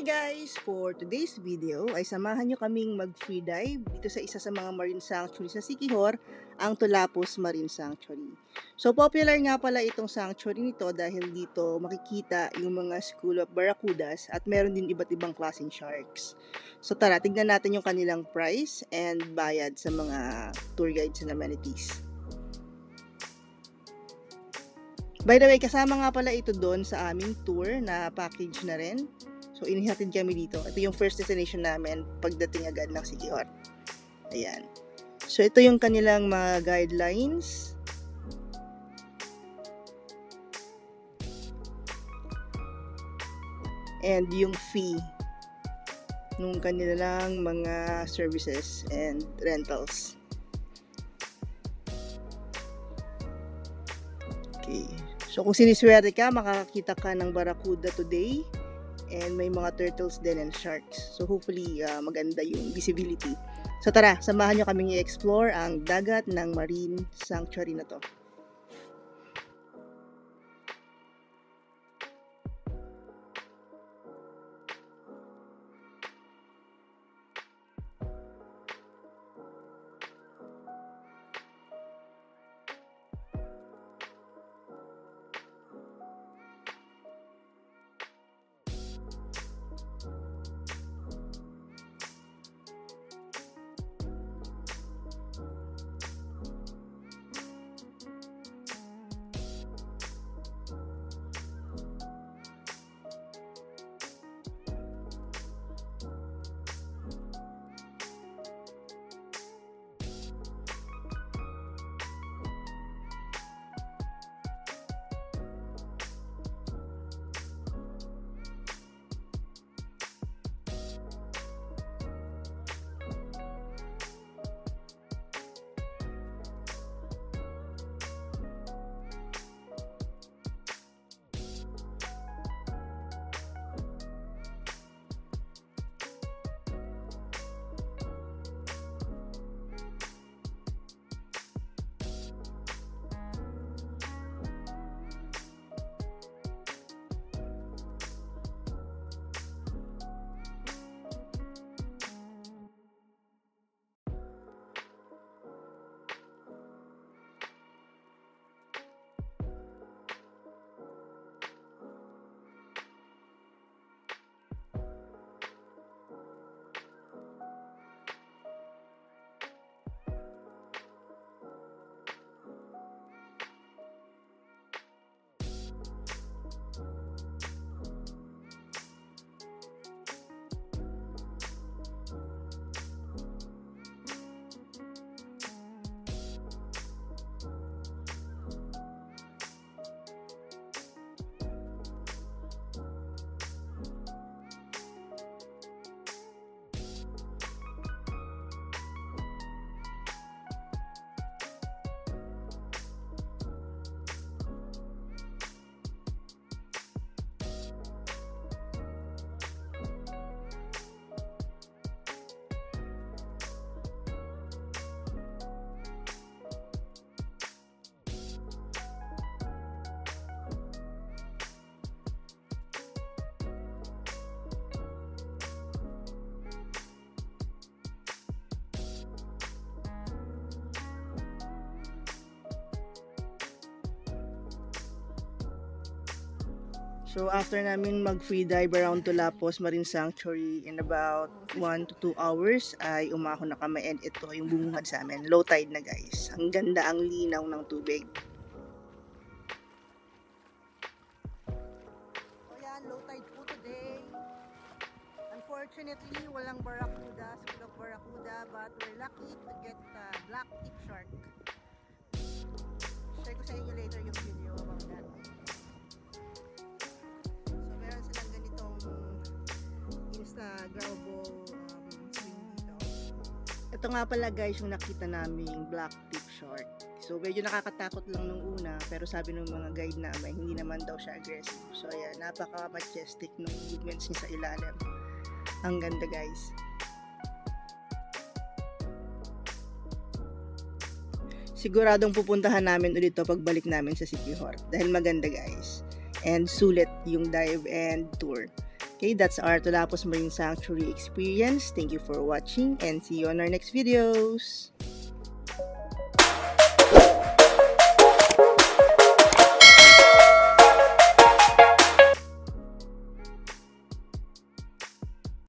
guys! For today's video ay samahan nyo kaming mag-free dive dito sa isa sa mga marine sanctuary sa Siquijor, ang Tulapos Marine Sanctuary. So popular nga pala itong sanctuary nito dahil dito makikita yung mga school of barracudas at meron din iba't ibang klaseng sharks. So tara, tignan natin yung kanilang price and bayad sa mga tour guides and amenities. By the way, kasama nga pala ito doon sa aming tour na package na rin. So, inihatid kami dito. Ito yung first destination namin pagdating agad ng Siquijor. Ayan. So, ito yung kanilang mga guidelines. And yung fee nung kanilang mga services and rentals. Okay. So, kung siniswerte ka, makakakita ka ng barracuda today. And may mga turtles din and sharks. So hopefully maganda yung visibility. So tara, samahan nyo kaming i-explore ang dagat ng Marine Sanctuary na to. So after namin mag-free dive around Tulapos Marine Sanctuary in about 1 to 2 hours ay umahon na kami and ito yung bumungad sa amin. Low tide na guys. Ang ganda, ang linaw ng tubig. So yan, low tide po today. Unfortunately, walang barracuda, school of barracuda, but we're lucky to get black tip shark. Share ko sa inyo later yung video about that. Instagrammable swing dito. Ito nga pala guys yung nakita naming black tip shark. So medyo nakakatakot lang nung una, pero sabi ng mga guide namin hindi naman daw siya aggressive. So ayan, napaka majestic ng movements niya sa ilalim. Ang ganda guys. Siguradong pupuntahan namin ulit ito pagbalik namin sa Siquijor dahil maganda guys. And sulit yung dive and tour. Okay, that's our Tulapos Marine Sanctuary experience. Thank you for watching and see you on our next videos.